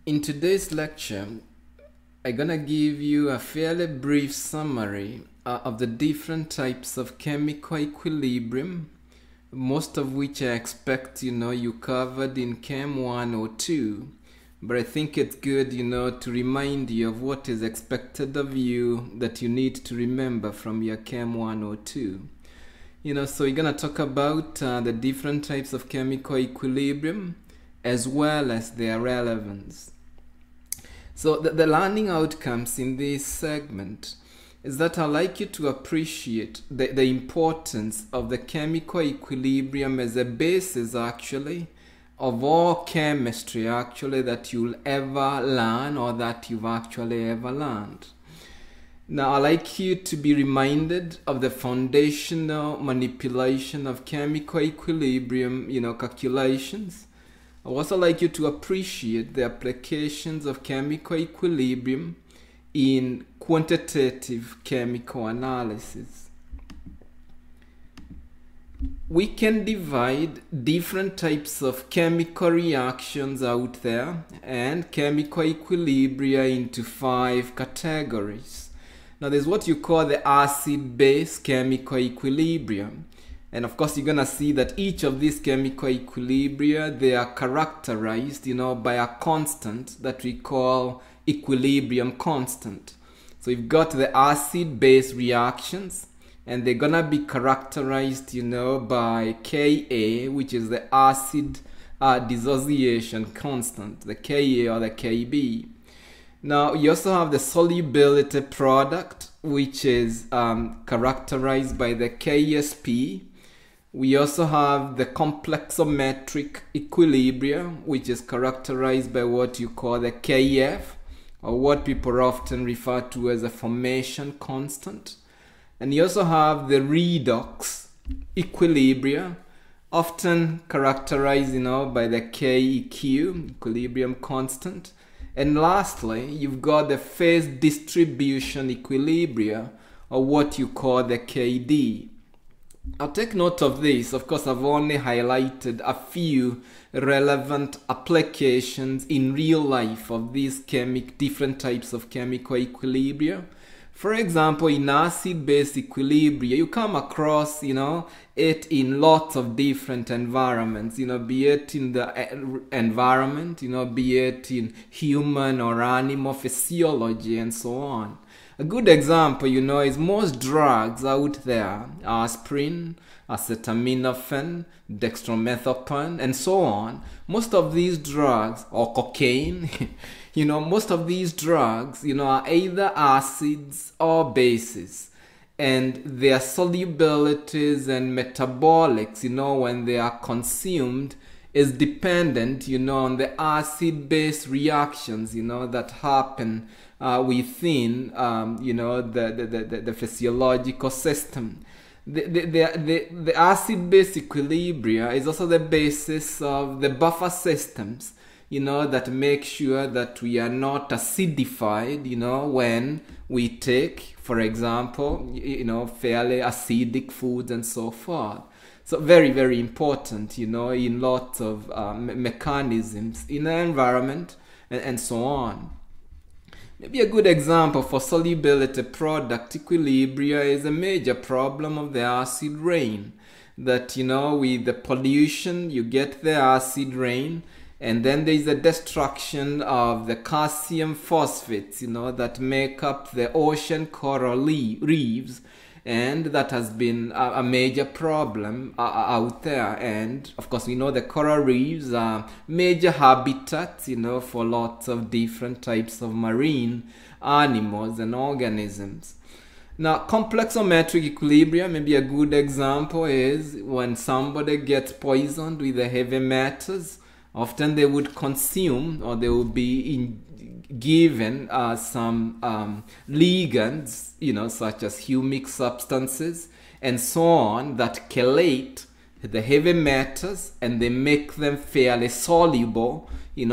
In today's lecture, I'm gonna give you a fairly brief summary of the different types of chemical equilibrium, most of which I expect you covered in Chem 1 or 2, but I think it's good to remind you of what is expected of you that you need to remember from your Chem 1 or 2. So we're gonna talk about the different types of chemical equilibrium as well as their relevance. So the learning outcomes in this segment is that I'd like you to appreciate the importance of the chemical equilibrium as a basis actually of all chemistry that you'll ever learn or that you've actually ever learned. Now I'd like you to be reminded of the foundational manipulation of chemical equilibrium calculations. I also like you to appreciate the applications of chemical equilibrium in quantitative chemical analysis. We can divide different types of chemical reactions out there and chemical equilibria into 5 categories. Now there's what you call the acid-base chemical equilibrium. And of course, you're going to see that each of these chemical equilibria, they are characterized, by a constant that we call equilibrium constant. So you've got the acid-base reactions, and they're going to be characterized, by Ka, which is the acid dissociation constant, the Ka or the Kb. Now, you also have the solubility product, which is characterized by the Ksp. We also have the complexometric equilibrium, which is characterized by what you call the Kf, or what people often refer to as a formation constant. And you also have the redox equilibria, often characterized by the Keq, equilibrium constant. And lastly, you've got the phase distribution equilibria, or what you call the Kd. I'll take note of this. Of course, I've only highlighted a few relevant applications in real life of these different types of chemical equilibria. For example, in acid-base equilibria, you come across, it in lots of different environments, be it in the environment, be it in human or animal physiology and so on. A good example, is most drugs out there, aspirin, acetaminophen, dextromethorphan, and so on. Most of these drugs, or cocaine, most of these drugs, are either acids or bases. And their solubilities and metabolics, when they are consumed, is dependent, on the acid-base reactions, that happen within, the physiological system. The acid-base equilibria is also the basis of the buffer systems, that make sure that we are not acidified, when we take, for example, fairly acidic foods and so forth. So very, very important, in lots of mechanisms in the environment and so on. Maybe a good example for solubility product equilibria is a major problem of the acid rain. That, with the pollution, you get the acid rain, and then there is a destruction of the calcium phosphates, that make up the ocean coral reefs. And that has been a major problem out there. And of course, we know the coral reefs are major habitats, for lots of different types of marine animals and organisms. Now, complexometric equilibrium, maybe a good example is when somebody gets poisoned with the heavy metals. Often they would consume, or they would be given some ligands, such as humic substances and so on, that chelate the heavy metals and they make them fairly soluble,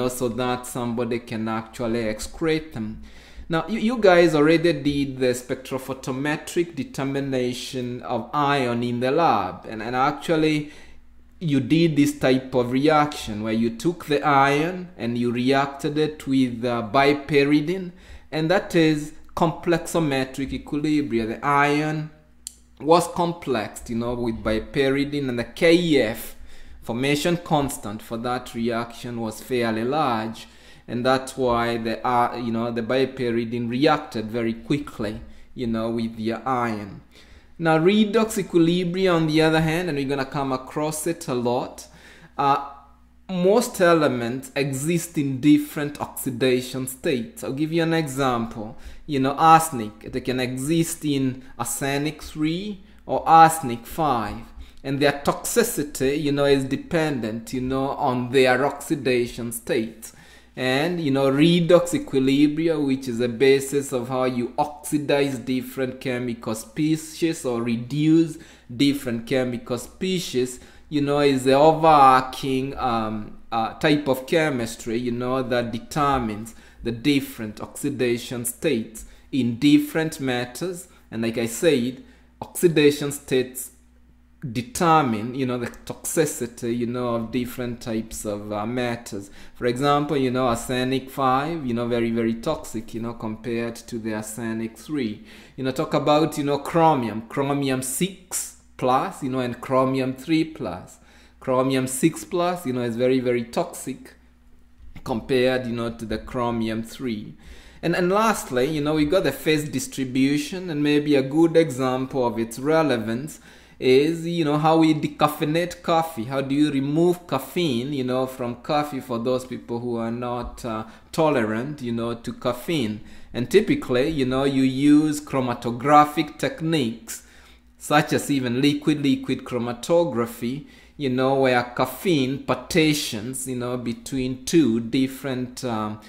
so that somebody can actually excrete them. Now, you guys already did the spectrophotometric determination of iron in the lab, and actually you did this type of reaction where you took the iron and you reacted it with bipyridine, and that is complexometric equilibria. The iron was complexed, with bipyridine, and the KF formation constant for that reaction was fairly large, and that's why the bipyridine reacted very quickly, with the iron. Now, redox equilibria, on the other hand, and we're going to come across it a lot, most elements exist in different oxidation states. I'll give you an example. Arsenic, they can exist in arsenic 3 or arsenic 5. And their toxicity, is dependent, on their oxidation state. And, redox equilibria, which is a basis of how you oxidize different chemical species or reduce different chemical species, is the overarching type of chemistry, that determines the different oxidation states in different metals. And like I said, oxidation states determine, the toxicity, of different types of metals. For example, arsenic 5, very, very toxic, compared to the arsenic 3. Talk about, chromium 6 plus, and chromium 3 plus. Chromium 6 plus, is very, very toxic compared, to the chromium 3. And lastly, we got the phase distribution, and maybe a good example of its relevance is, how we decaffeinate coffee. How do you remove caffeine, from coffee for those people who are not tolerant, to caffeine. And typically, you use chromatographic techniques, such as even liquid chromatography, where caffeine partitions, between two different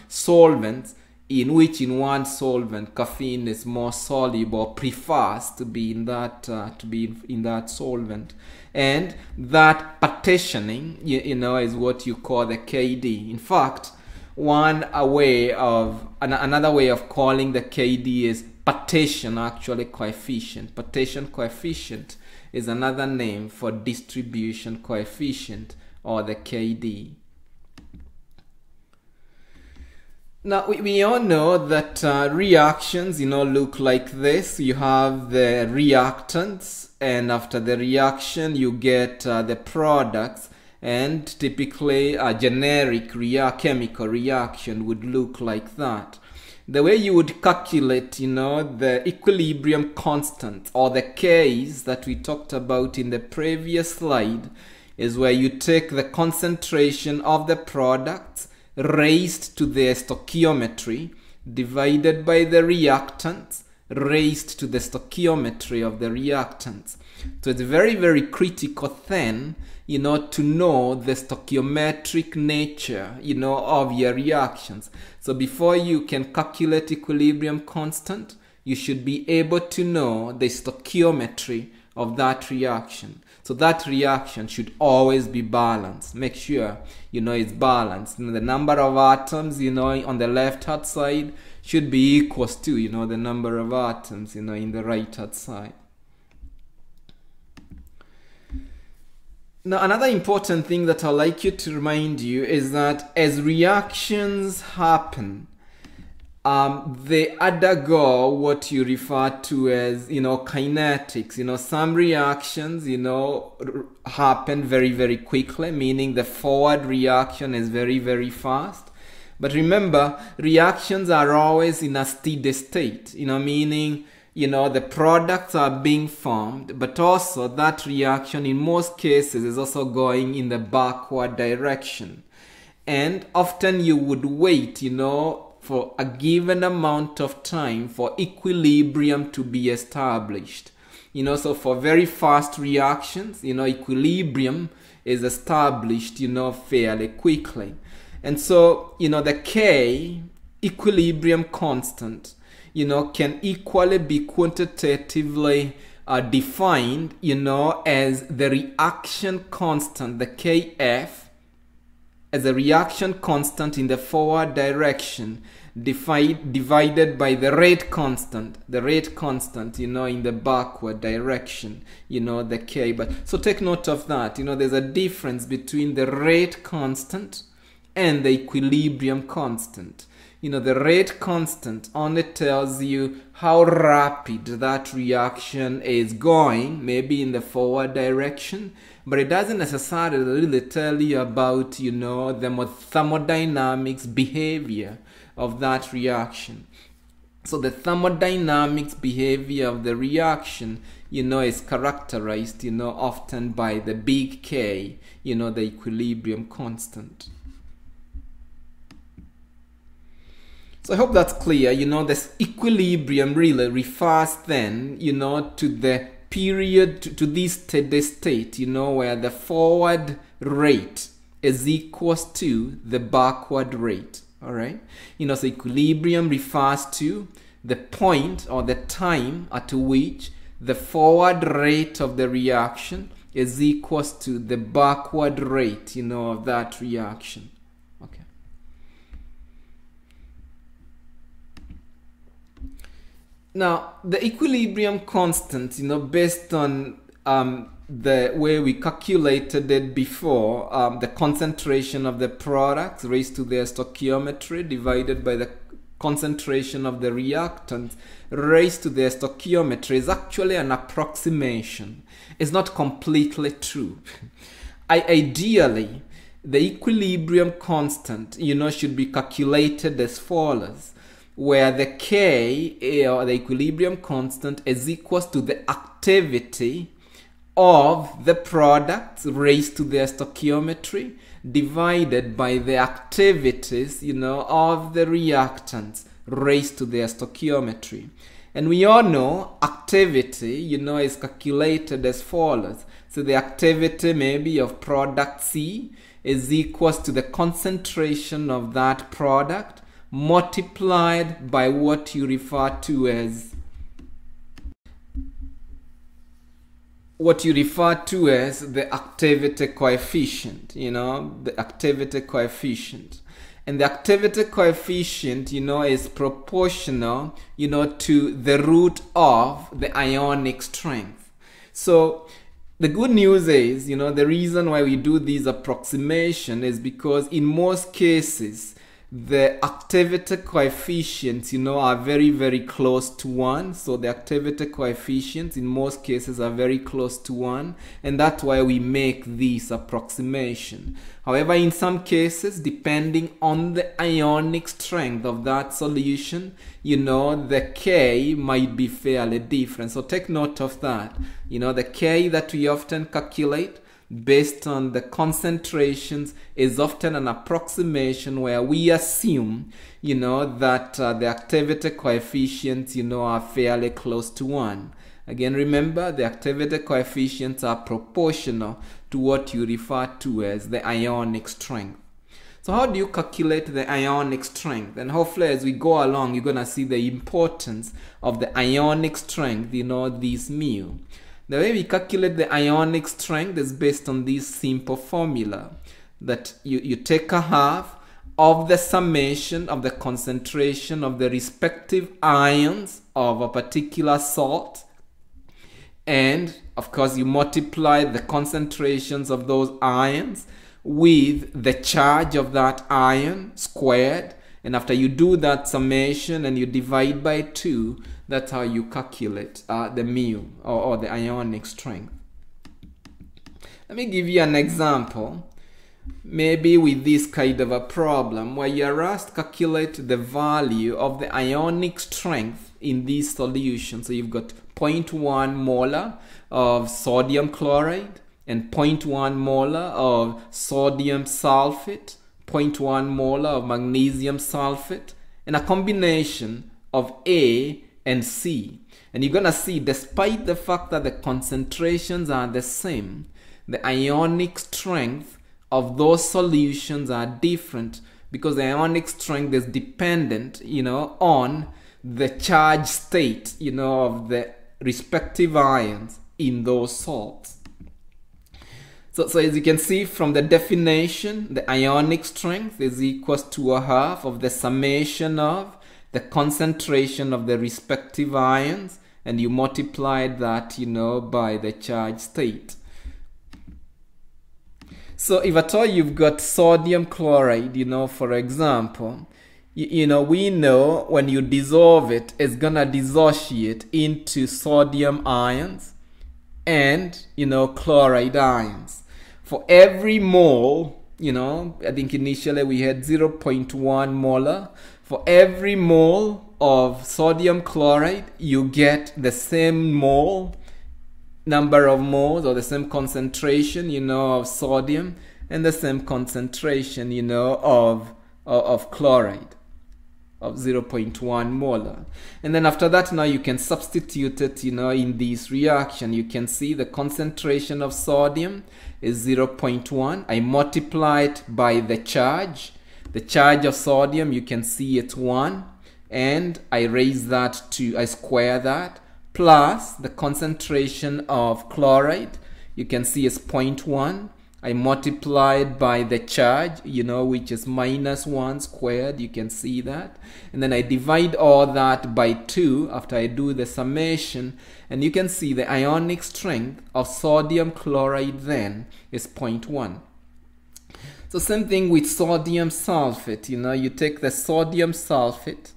solvents, in which in one solvent caffeine is more soluble, prefers to be in that solvent, and that partitioning is what you call the KD. In fact, another way of calling the KD is partition coefficient. Partition coefficient is another name for distribution coefficient, or the KD. Now, we all know that reactions, look like this. You have the reactants, and after the reaction, you get the products. And typically, a generic chemical reaction would look like that. The way you would calculate, the equilibrium constant, or the K's that we talked about in the previous slide, is where you take the concentration of the products raised to their stoichiometry divided by the reactants raised to the stoichiometry of the reactants. So it's very, very critical then, to know the stoichiometric nature, of your reactions. So before you can calculate equilibrium constant, you should be able to know the stoichiometry of that reaction. So that reaction should always be balanced. Make sure, it's balanced. The number of atoms, on the left-hand side should be equal to, the number of atoms, in the right-hand side. Now, another important thing that I'd like you to remind you is that as reactions happen, they undergo what you refer to as, kinetics. Some reactions, happen very, very quickly, meaning the forward reaction is very, very fast. But remember, reactions are always in a steady state, meaning, the products are being formed, but also that reaction in most cases is also going in the backward direction. And often you would wait, for a given amount of time for equilibrium to be established. So for very fast reactions, equilibrium is established, fairly quickly. And so, the K, equilibrium constant, can equally be quantitatively defined, as the reaction constant, the Kf, as a reaction constant in the forward direction divided by the rate constant, in the backward direction, the K. But so take note of that. There's a difference between the rate constant and the equilibrium constant. The rate constant only tells you how rapid that reaction is going, maybe in the forward direction, but it doesn't necessarily really tell you about, the thermodynamics behavior of that reaction. So the thermodynamics behavior of the reaction, is characterized, often by the big K, the equilibrium constant. So I hope that's clear. This equilibrium really refers then, to the period, to this steady state, where the forward rate is equals to the backward rate. All right. So equilibrium refers to the point or the time at which the forward rate of the reaction is equals to the backward rate, of that reaction. Okay. Now, the equilibrium constant, based on the way we calculated it before, the concentration of the products raised to their stoichiometry divided by the concentration of the reactants raised to their stoichiometry is actually an approximation. It's not completely true. Ideally, the equilibrium constant, should be calculated as follows, where the K, or the equilibrium constant, is equals to the activity of the products raised to their stoichiometry divided by the activities, of the reactants raised to their stoichiometry. And we all know activity, is calculated as follows. So the activity maybe of product C is equals to the concentration of that product multiplied by what you refer to as the activity coefficient, the activity coefficient. And the activity coefficient, is proportional, to the root of the ionic strength. So the good news is, the reason why we do this approximation is because in most cases, the activity coefficients, are very, very close to 1. So the activity coefficients in most cases are very close to 1. And that's why we make this approximation. However, in some cases, depending on the ionic strength of that solution, the K might be fairly different. So take note of that. The K that we often calculate based on the concentrations is often an approximation where we assume, that the activity coefficients, are fairly close to 1. Again, remember, the activity coefficients are proportional to what you refer to as the ionic strength. So how do you calculate the ionic strength? And hopefully as we go along, you're going to see the importance of the ionic strength, this mu. The way we calculate the ionic strength is based on this simple formula that you take a half of the summation of the concentration of the respective ions of a particular salt, and of course you multiply the concentrations of those ions with the charge of that ion squared, and after you do that summation and you divide by 2, that's how you calculate the mu or the ionic strength. Let me give you an example, maybe with this kind of a problem where you're asked to calculate the value of the ionic strength in this solution. So you've got 0.1 molar of sodium chloride and 0.1 molar of sodium sulfate, 0.1 molar of magnesium sulfate, and a combination of A and C. And you're gonna see, despite the fact that the concentrations are the same, the ionic strength of those solutions are different because the ionic strength is dependent, on the charge state, of the respective ions in those salts. So as you can see from the definition, the ionic strength is equals to a half of the summation of the concentration of the respective ions, and you multiplied that, by the charge state. So if at all you've got sodium chloride, for example, we know when you dissolve it, it's gonna dissociate into sodium ions and, chloride ions. For every mole, I think initially we had 0.1 molar. For every mole of sodium chloride, you get the same number of moles, or the same concentration, of sodium, and the same concentration, of chloride, of 0.1 molar. And then after that, now you can substitute it, in this reaction. You can see the concentration of sodium is 0.1. I multiply it by the charge. The charge of sodium, you can see it's 1. And I square that, plus the concentration of chloride, you can see is 0.1. I multiplied by the charge, which is -1 squared. You can see that. And then I divide all that by 2 after I do the summation. And you can see the ionic strength of sodium chloride then is 0.1. So same thing with sodium sulfate. You take the sodium sulfate,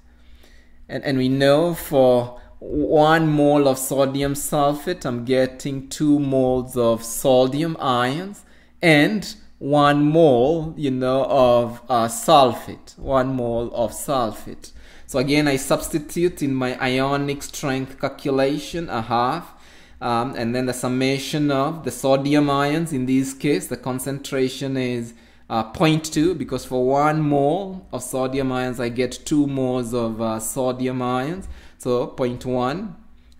and we know for 1 mole of sodium sulfate, I'm getting 2 moles of sodium ions, and 1 mole, of sulfate, 1 mole of sulfate. So again, I substitute in my ionic strength calculation a half, and then the summation of the sodium ions. In this case, the concentration is 0.2, because for 1 mole of sodium ions, I get 2 moles of sodium ions. So 0.1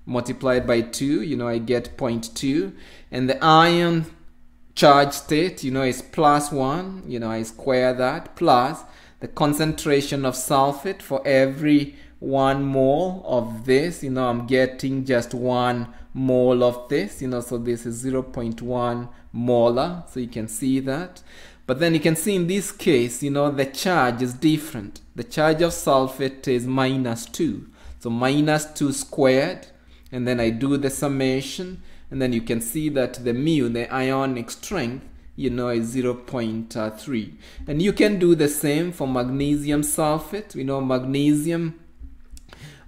multiplied by 2, I get 0.2. And the ion charge state, is +1, I square that, plus the concentration of sulfate. For every 1 mole of this, I'm getting just 1 mole of this, so this is 0.1 molar, so you can see that. But then you can see in this case, the charge is different. The charge of sulfate is -2, so -2 squared, and then I do the summation. And then you can see that the mu, the ionic strength, is 0.3. And you can do the same for magnesium sulfate. We know magnesium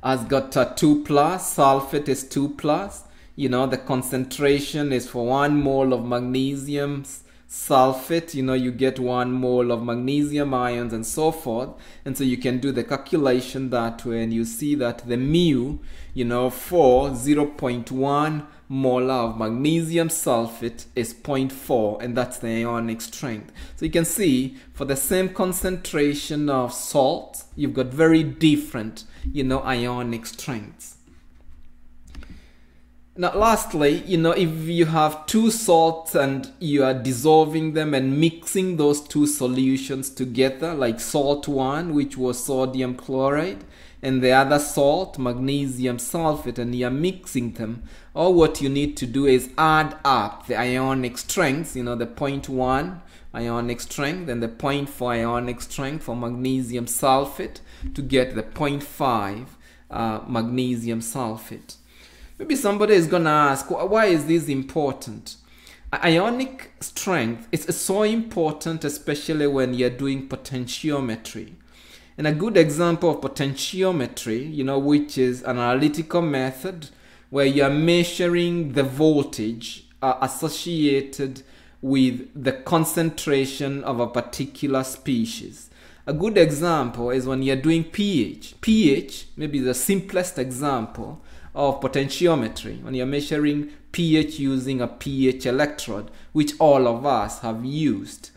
has got 2+, sulfate is 2+. The concentration is for 1 mole of magnesium sulfate, you get 1 mole of magnesium ions, and so forth. And so you can do the calculation that way, and you see that the mu, for 0.1 molar of magnesium sulfate is 0.4, and that's the ionic strength. So you can see for the same concentration of salt, you've got very different, ionic strengths. Now lastly, if you have 2 salts and you are dissolving them and mixing those 2 solutions together, like salt 1, which was sodium chloride, and the other salt, magnesium sulfate, and you are mixing them, all what you need to do is add up the ionic strengths, the 0.1 ionic strength and the 0.4 ionic strength for magnesium sulfate to get the 0.5 magnesium sulfate. Maybe somebody is going to ask, why is this important? Ionic strength is so important, especially when you're doing potentiometry. And a good example of potentiometry, which is an analytical method where you're measuring the voltage associated with the concentration of a particular species. A good example is when you're doing pH. pH maybe the simplest example of potentiometry, when you're measuring pH using a pH electrode, which all of us have used.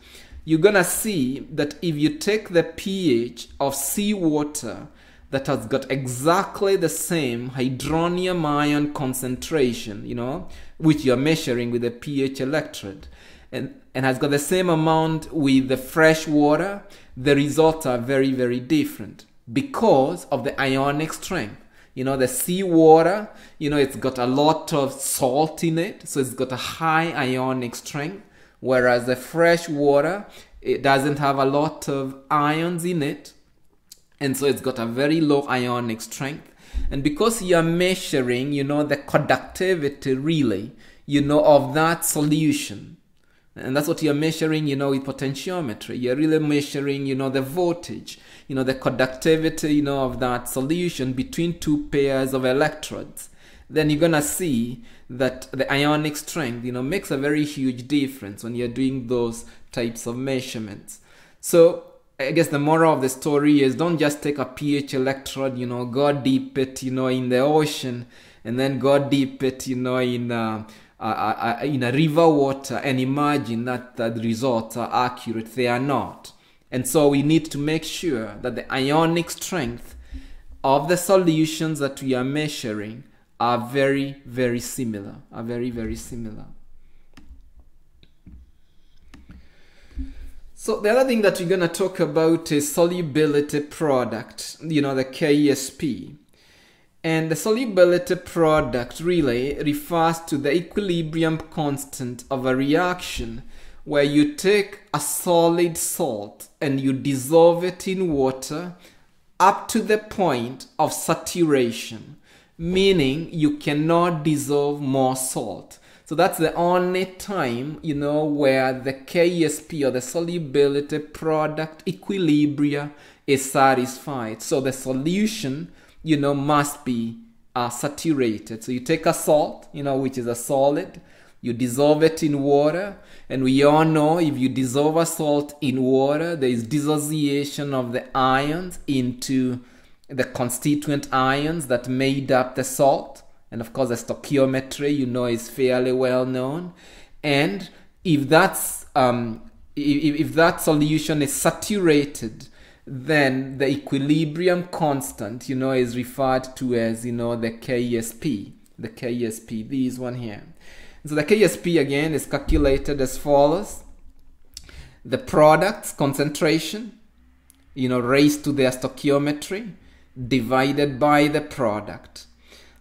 You're gonna see that if you take the pH of seawater that has got exactly the same hydronium ion concentration, which you're measuring with a pH electrode, and has got the same amount with the fresh water, the results are very, very different because of the ionic strength. The seawater, it's got a lot of salt in it, so it's got a high ionic strength. whereas the fresh water, it doesn't have a lot of ions in it, and so it's got a very low ionic strength. And because you're measuring, the conductivity really, of that solution, and that's what you're measuring, with potentiometry. You're really measuring, the voltage, the conductivity, of that solution between two pairs of electrodes. Then you're gonna see that the ionic strength, makes a very huge difference when you're doing those types of measurements. So I guess the moral of the story is, don't just take a pH electrode, go dip it, in the ocean, and then go dip it, in a river water, and imagine that the results are accurate. They are not. And so we need to make sure that the ionic strength of the solutions that we are measuring are very, very similar, So the other thing that we're going to talk about is solubility product, the KSP. And the solubility product really refers to the equilibrium constant of a reaction where you take a solid salt and you dissolve it in water up to the point of saturation, meaning you cannot dissolve more salt. So that's the only time, where the KSP, or the solubility product equilibria, is satisfied. So the solution, must be saturated. So you take a salt, which is a solid, you dissolve it in water, and we all know if you dissolve a salt in water, there is dissociation of the ions into the constituent ions that made up the salt. And of course, the stoichiometry, is fairly well known. And if that's if that solution is saturated, then the equilibrium constant, is referred to as, the KSP. The KSP, this one here. So the KSP again is calculated as follows: the product's concentration, raised to their stoichiometry, divided by the product.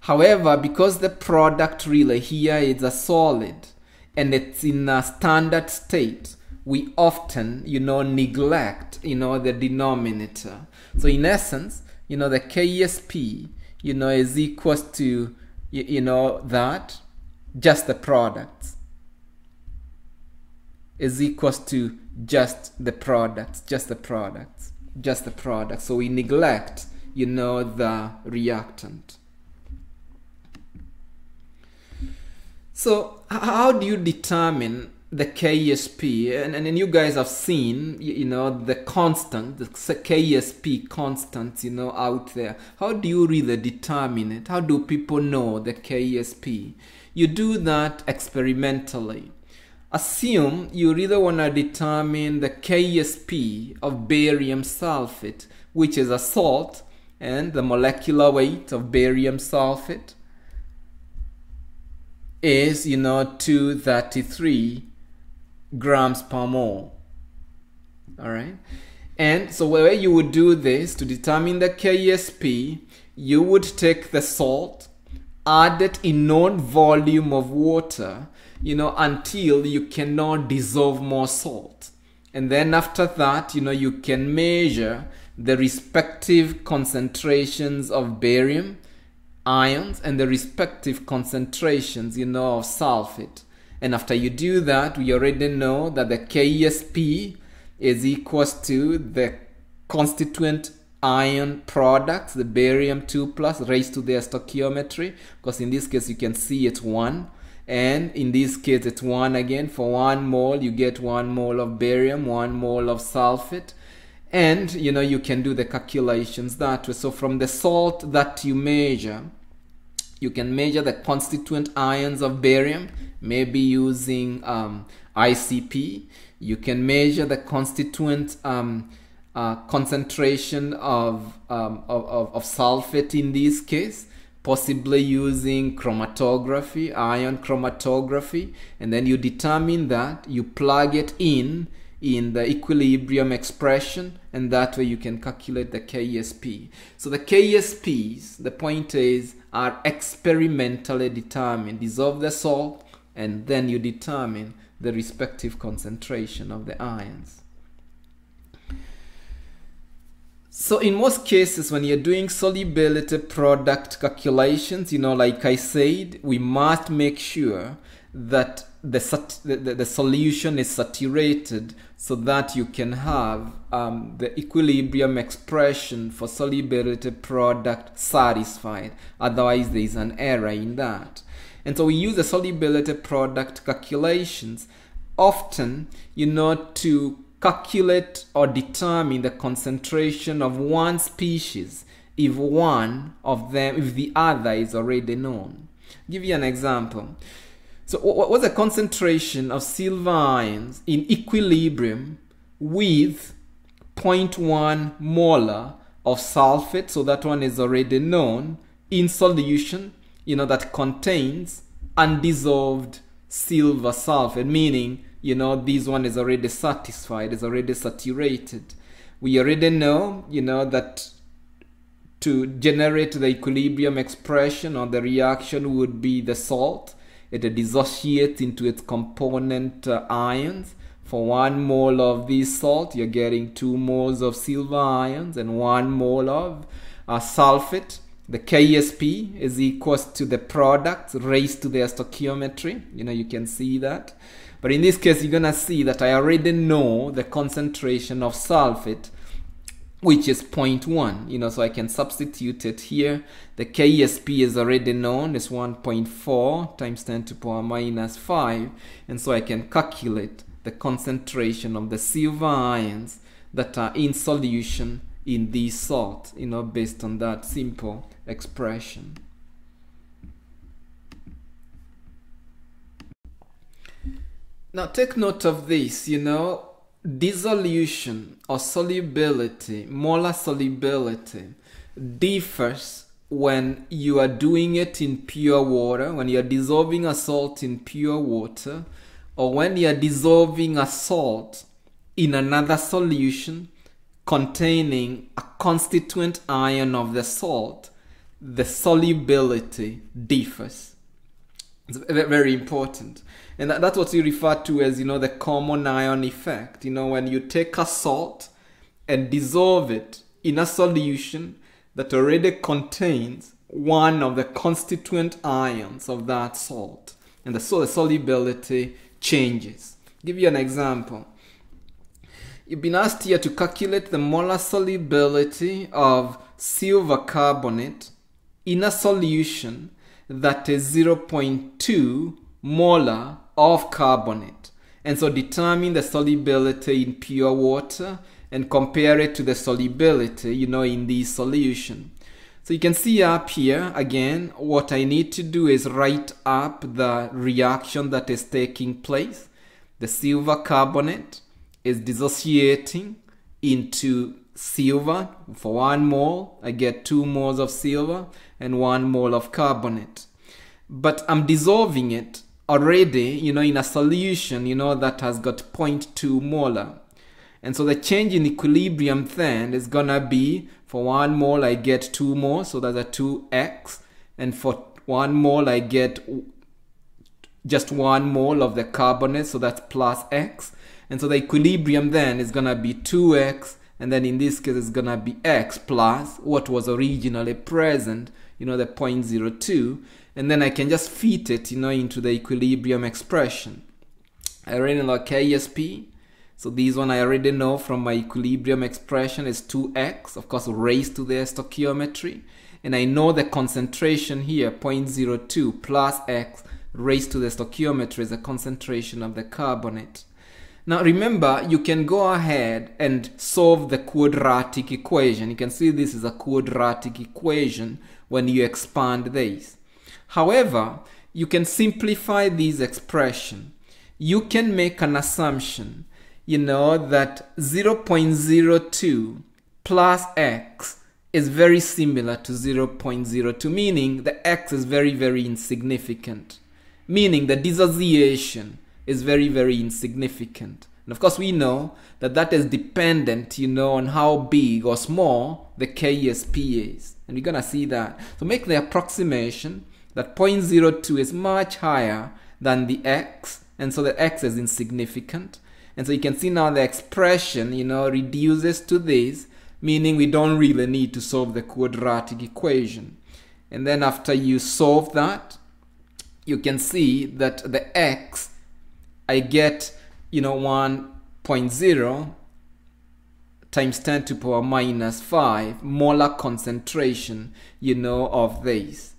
However, because the product really here is a solid and it's in a standard state, we often, neglect, the denominator. So in essence, the KSP, is equals to, that, just the products. Is equals to just the products. So we neglect, the reactant. So how do you determine the KSP? And you guys have seen, the constant, the KSP constants, out there. How do you really determine it? How do people know the KSP? You do that experimentally. Assume you really want to determine the KSP of barium sulfate, which is a salt, and the molecular weight of barium sulfate is 233 grams per mole. All right, and so where you would do this to determine the KSP, you would take the salt, add it in known volume of water, until you cannot dissolve more salt, and then after that, you can measure the respective concentrations of barium ions and the respective concentrations, of sulfate. And after you do that, we already know that the KSP is equals to the constituent ion products, the barium 2 plus raised to their stoichiometry, because in this case you can see it's 1, and in this case it's 1 again. For 1 mole you get 1 mole of barium, 1 mole of sulfate, and you can do the calculations that way. So from the salt that you measure, you can measure the constituent ions of barium, maybe using ICP. You can measure the constituent concentration of sulfate in this case, possibly using chromatography, ion chromatography, and then you determine that, you plug it in the equilibrium expression, and that way you can calculate the KSP. So the KSPs, the point is, are experimentally determined. Dissolve the salt and then you determine the respective concentration of the ions. So in most cases, when you're doing solubility product calculations, like I said, we must make sure that the solution is saturated so that you can have the equilibrium expression for solubility product satisfied. Otherwise, there is an error in that. And so we use the solubility product calculations often, to calculate or determine the concentration of one species if the other is already known. I'll give you an example. So what's the concentration of silver ions in equilibrium with 0.1 molar of sulfate? So that one is already known in solution, that contains undissolved silver sulfate, meaning this one is already satisfied, is already saturated. We already know, that to generate the equilibrium expression or the reaction would be the salt. It dissociates into its component ions. For 1 mole of this salt, you're getting 2 moles of silver ions and 1 mole of sulfate. The KSP is equals to the product raised to their stoichiometry. You can see that. But in this case, you're going to see that I already know the concentration of sulfate, which is 0.1. So I can substitute it here. The KSP is already known. It's 1.4 times 10 to the power minus 5. And so I can calculate the concentration of the silver ions that are in solution in this salt, based on that simple expression. Now take note of this, dissolution or solubility, molar solubility, differs when you are doing it in pure water, when you are dissolving a salt in pure water, or when you are dissolving a salt in another solution containing a constituent ion of the salt. The solubility differs. It's very important. And that's what we refer to as, the common ion effect. When you take a salt and dissolve it in a solution that already contains one of the constituent ions of that salt. And so the solubility changes. I'll give you an example. You've been asked here to calculate the molar solubility of silver carbonate in a solution that is 0.2 molar of carbonate. And so determine the solubility in pure water and compare it to the solubility, in this solution. So you can see up here, again, what I need to do is write up the reaction that is taking place. The silver carbonate is dissociating into silver. For 1 mole, I get 2 moles of silver and 1 mole of carbonate. But I'm dissolving it already, in a solution, that has got 0.2 molar. And so the change in equilibrium then is gonna be, for 1 mole I get 2 moles, so that's a 2x. And for 1 mole I get just 1 mole of the carbonate, so that's plus x. And so the equilibrium then is gonna be 2x, and then in this case it's gonna be x plus what was originally present, the 0.02. And then I can just fit it, into the equilibrium expression. I already know KSP. So this one I already know from my equilibrium expression is 2x, of course, raised to the stoichiometry. And I know the concentration here, 0.02 plus x raised to the stoichiometry is the concentration of the carbonate. Now remember, you can go ahead and solve the quadratic equation. You can see this is a quadratic equation when you expand this. However, you can simplify this expression. You can make an assumption, that 0.02 plus x is very similar to 0.02, meaning the x is very, very insignificant, meaning the dissociation is very, very insignificant. And of course, we know that that is dependent, on how big or small the KSP is. And we're going to see that. So make the approximation that 0.02 is much higher than the x and so the x is insignificant. And so you can see now the expression, reduces to this, meaning we don't really need to solve the quadratic equation. And then after you solve that, you can see that the x, I get, 1.0 times 10 to the power minus 5 molar concentration, of this.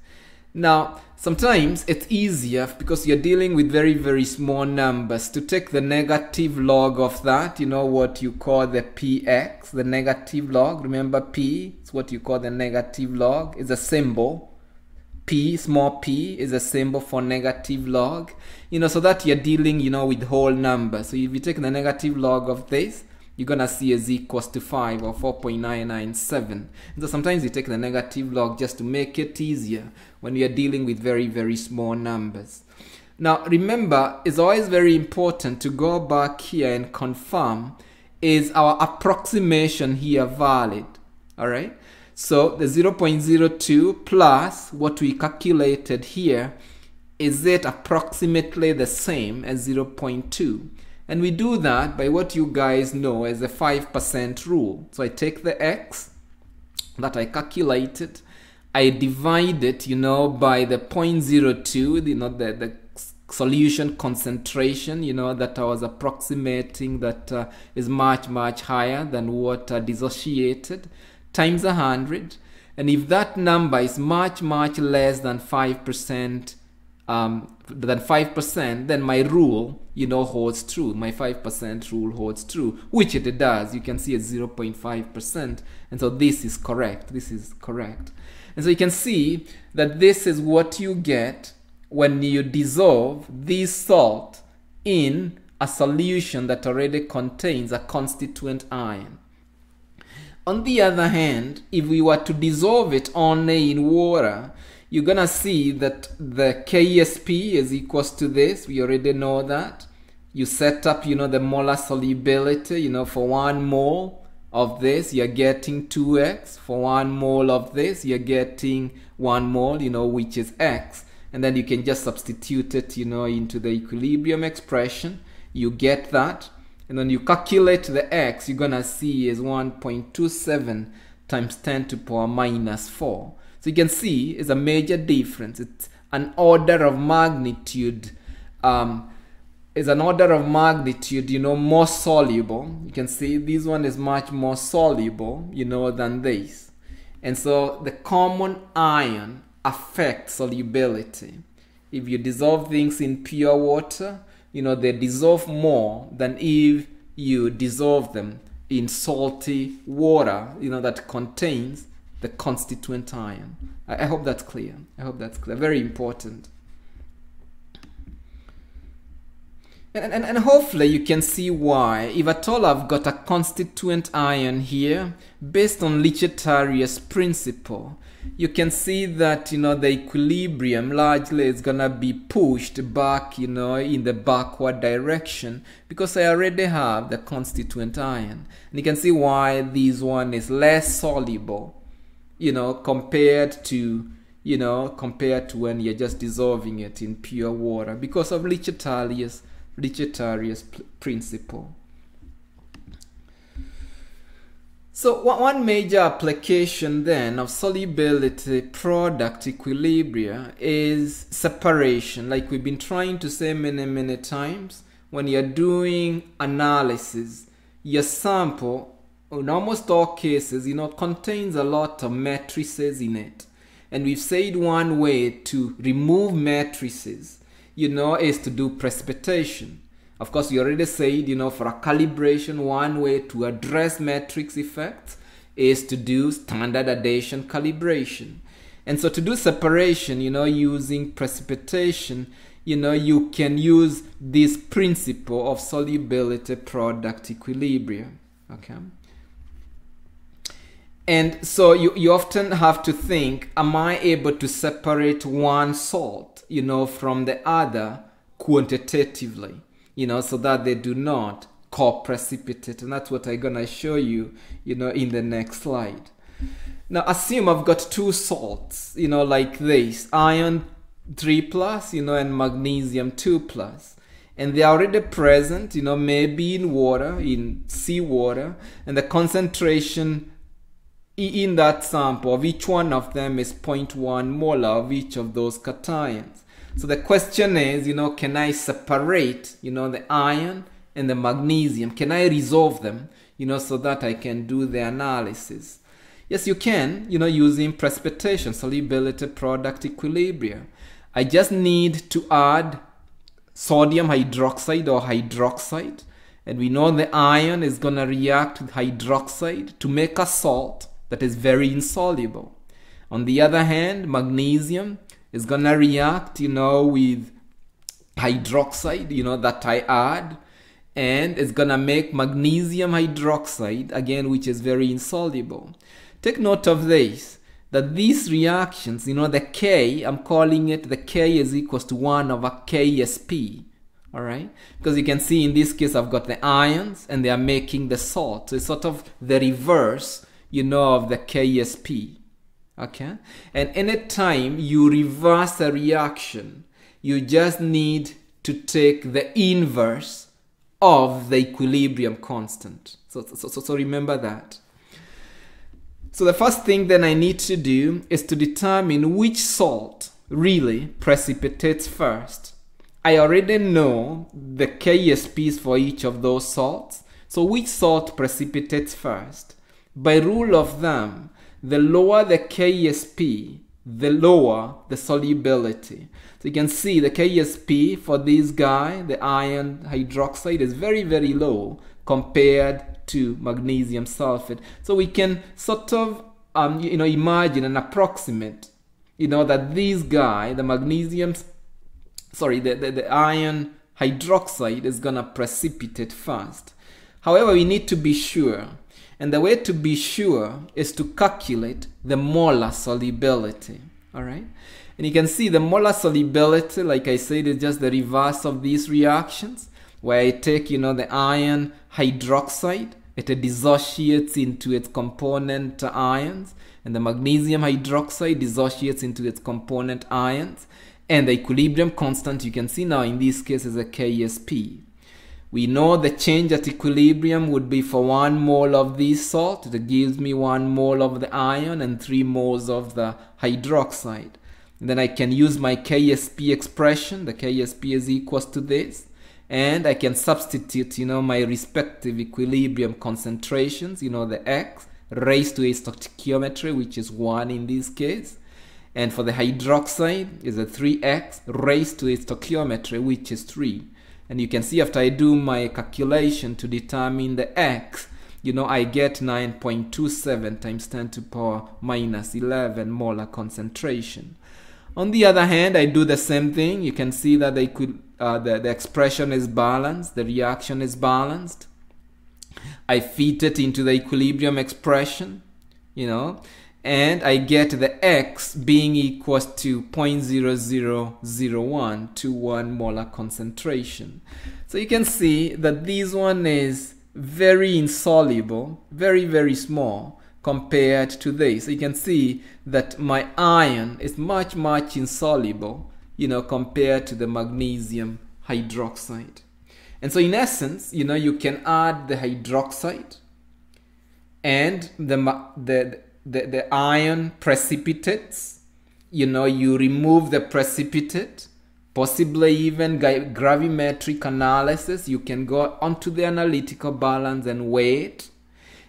Now, sometimes it's easier because you're dealing with very, very small numbers to take the negative log of that, what you call the px, the negative log. Remember p, it's what you call the negative log. It's a symbol. P, small p, is a symbol for negative log. So that you're dealing, with whole numbers. So if you take the negative log of this, you're gonna see is equals to 5 or 4.997. And so sometimes you take the negative log just to make it easier when you're dealing with very, very small numbers. Now remember, it's always very important to go back here and confirm, is our approximation here valid? Alright, so the 0.02 plus what we calculated here, is it approximately the same as 0.2? And we do that by what you guys know as the 5% rule. So I take the x that I calculated, I divide it, by the 0.02, the solution concentration, that I was approximating, that is much, much higher than what dissociated, times 100. And if that number is much, much less than 5%, then my rule, holds true. My 5% rule holds true, which it does. You can see it's 0.5%, and so this is correct. This is correct. And so you can see that this is what you get when you dissolve this salt in a solution that already contains a constituent ion. On the other hand, if we were to dissolve it only in water, you're gonna see that the KSP is equals to this. We already know that. You set up, the molar solubility, for 1 mole of this, you're getting 2x. For 1 mole of this, you're getting 1 mole, which is x. And then you can just substitute it, into the equilibrium expression. You get that. And then you calculate the x, you're gonna see is 1.27 times 10 to the power minus 4. So you can see it's a major difference. It's an order of magnitude, more soluble. You can see this one is much more soluble, than this. And so the common ion affects solubility. If you dissolve things in pure water, they dissolve more than if you dissolve them in salty water, that contains the constituent ion. I hope that's clear. I hope that's clear. Very important. And hopefully you can see why, if at all I've got a constituent ion here, based on Lichetarius' principle, you can see that, the equilibrium largely is gonna be pushed back, in the backward direction, because I already have the constituent ion. And you can see why this one is less soluble, compared to when you're just dissolving it in pure water, because of Lichetarius' principle. So one major application then of solubility product equilibria is separation. Like we've been trying to say many times, when you're doing analysis, your sample, in almost all cases, contains a lot of matrices in it. And we've said one way to remove matrices, is to do precipitation. Of course, we already said, for a calibration, one way to address matrix effects is to do standard addition calibration. And so to do separation, using precipitation, you can use this principle of solubility product equilibrium. Okay. And so you often have to think, am I able to separate one salt, from the other quantitatively, so that they do not co-precipitate. And that's what I'm gonna show you, in the next slide. Now assume I've got two salts, like this, iron 3+, and magnesium 2+. and they are already present, you know, maybe in water, in seawater, and the concentration in that sample of each one of them is 0.1 molar of each of those cations. So the question is, you know, can I separate, you know, the iron and the magnesium? Can I resolve them, you know, so that I can do the analysis? Yes, you can, you know, using precipitation, solubility, product, equilibrium. I just need to add sodium hydroxide or hydroxide, and we know the iron is going to react with hydroxide to make a salt that is very insoluble. On the other hand, magnesium is going to react, you know, with hydroxide, you know, that I add, and it's going to make magnesium hydroxide, again, which is very insoluble. Take note of this, that these reactions, you know, the K, I'm calling it, the K is equals to 1 over KSP, all right? Because you can see in this case, I've got the ions and they are making the salt. So it's sort of the reverse, you know, of the KSP, okay? And anytime you reverse a reaction, you just need to take the inverse of the equilibrium constant. So remember that. So the first thing then I need to do is to determine which salt really precipitates first. I already know the KSPs for each of those salts. So which salt precipitates first? By rule of thumb, the lower the KSP, the lower the solubility. So you can see the KSP for this guy, the iron hydroxide, is very, very low compared to magnesium sulfate. So we can sort of you know, imagine and approximate, you know, that this guy, the iron hydroxide is gonna precipitate first. However, we need to be sure, and the way to be sure is to calculate the molar solubility. All right, and you can see the molar solubility, like I said, is just the reverse of these reactions, where I take, you know, the iron hydroxide, it dissociates into its component ions, and the magnesium hydroxide dissociates into its component ions, and the equilibrium constant, you can see now in this case, is a KSP. We know the change at equilibrium would be for 1 mole of this salt, it gives me 1 mole of the iron and 3 moles of the hydroxide. And then I can use my KSP expression, the KSP is equals to this, and I can substitute, you know, my respective equilibrium concentrations, you know, the X raised to a stoichiometry, which is 1 in this case. And for the hydroxide is a 3x raised to a stoichiometry, which is 3. And you can see after I do my calculation to determine the X, you know, I get 9.27 times 10 to the power minus 11 molar concentration. On the other hand, I do the same thing. You can see that the expression is balanced, the reaction is balanced. I feed it into the equilibrium expression, you know, and I get the X being equals to 0.000121 molar concentration. So you can see that this one is very insoluble, very, very small compared to this. So you can see that my iron is much, much insoluble, you know, compared to the magnesium hydroxide. And so in essence, you know, you can add the hydroxide and the iron precipitates, you know, you remove the precipitate, possibly even gravimetric analysis. You can go onto the analytical balance and weigh it,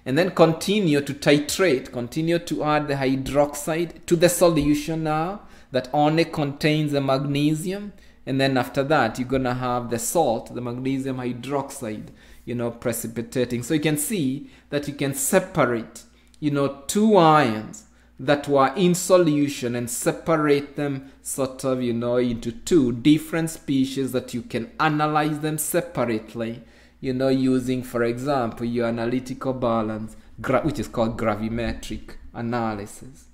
and then continue to titrate, continue to add the hydroxide to the solution now that only contains the magnesium. And then after that, you're going to have the salt, the magnesium hydroxide, you know, precipitating. So you can see that you can separate, you know, 2 ions that were in solution and separate them sort of, you know, into 2 different species that you can analyze them separately, you know, using, for example, your analytical balance, which is called gravimetric analysis.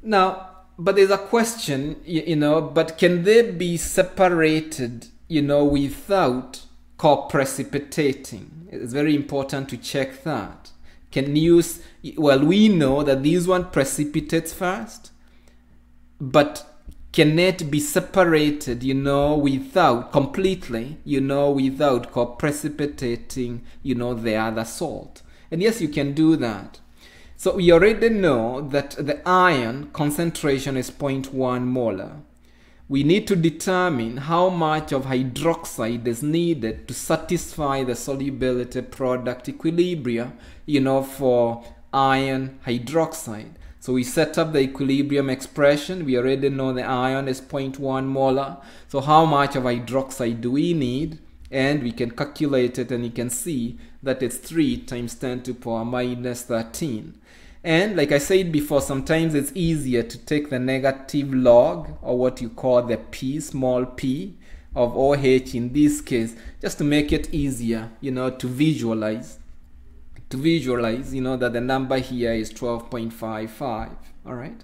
Now, but there's a question, you know, but can they be separated, you know, without co-precipitating? It's very important to check that. Can you, well, we know that this one precipitates first, but cannot be separated, without completely, without co-precipitating, the other salt. And yes, you can do that. So we already know that the iron concentration is 0.1 molar. We need to determine how much of hydroxide is needed to satisfy the solubility product equilibria, for iron hydroxide. So we set up the equilibrium expression. We already know the iron is 0.1 molar. So how much of hydroxide do we need? And we can calculate it, and you can see that it's 3 times 10 to the power minus 13. And like I said before, sometimes it's easier to take the negative log, or what you call the p, small p, of OH in this case, just to make it easier, to visualize. That the number here is 12.55. All right.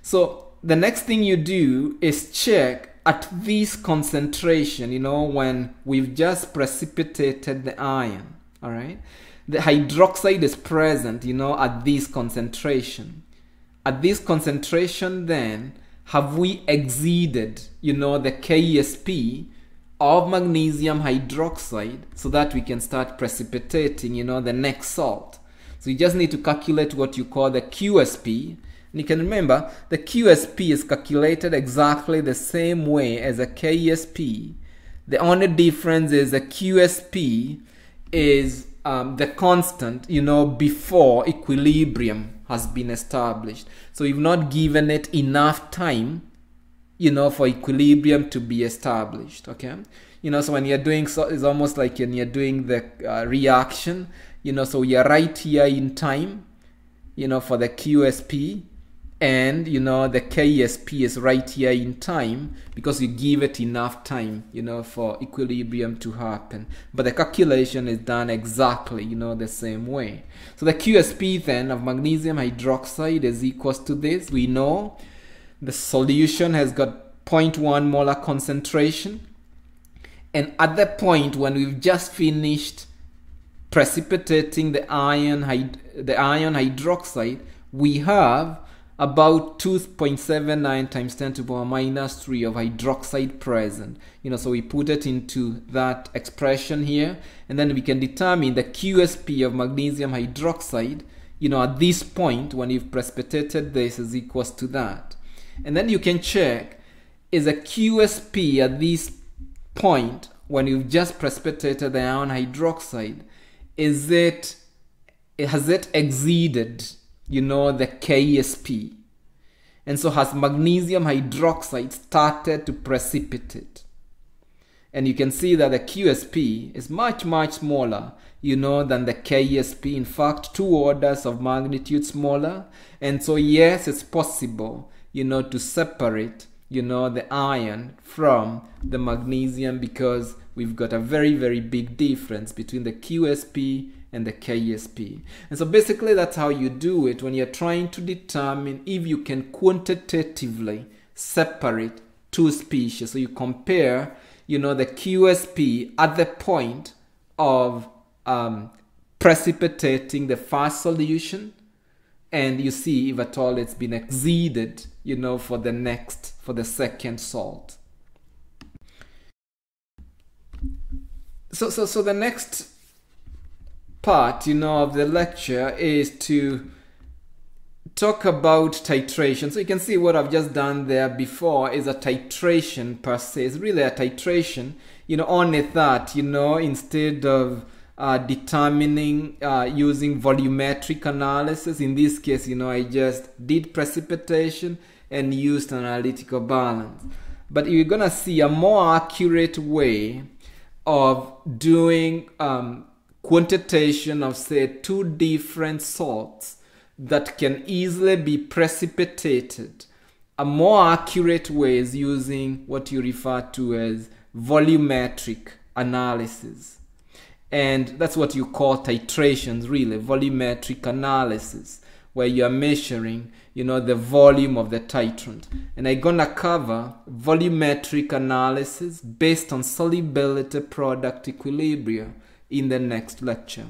So the next thing you do is check at this concentration, when we've just precipitated the iron. All right. The hydroxide is present, at this concentration. At this concentration, then, have we exceeded, the KSP of magnesium hydroxide so that we can start precipitating, the next salt? So you just need to calculate what you call the QSP. And you can remember, the QSP is calculated exactly the same way as a KSP. The only difference is the QSP is the constant, before equilibrium has been established. So you've not given it enough time, for equilibrium to be established. Okay. So when you're doing, so it's almost like when you're doing the reaction, so you're right here in time, for the QSP, and the KSP is right here in time because you give it enough time, for equilibrium to happen. But the calculation is done exactly, the same way. So the QSP then of magnesium hydroxide is equals to this. We know the solution has got 0.1 molar concentration, and at the point when we've just finished precipitating the iron hydroxide, we have about 2.79 times 10 to the power minus 3 of hydroxide present. So we put it into that expression here, and then we can determine the QSP of magnesium hydroxide, at this point when you've precipitated this is equals to that. And then you can check, is a QSP at this point when you've just precipitated the iron hydroxide, has it exceeded the KSP? And so has magnesium hydroxide started to precipitate? And you can see that the QSP is much, much smaller, than the KSP. In fact, 2 orders of magnitude smaller. And so yes, it's possible, to separate, the iron from the magnesium, because we've got a very, very big difference between the QSP and the KSP. And so basically that's how you do it when you're trying to determine if you can quantitatively separate 2 species. So you compare, the QSP at the point of precipitating the first solution, and you see if at all it's been exceeded, for the second salt. So the next part, of the lecture is to talk about titration. So you can see what I've just done there before is a titration per se. It's really a titration, only that, instead of determining using volumetric analysis, in this case, I just did precipitation and used analytical balance. But you're gonna see a more accurate way of doing quantitation of, say, 2 different salts that can easily be precipitated. A more accurate way is using what you refer to as volumetric analysis. And that's what you call titrations, really, volumetric analysis, where you are measuring, the volume of the titrant. And I'm gonna cover volumetric analysis based on solubility product equilibria in the next lecture.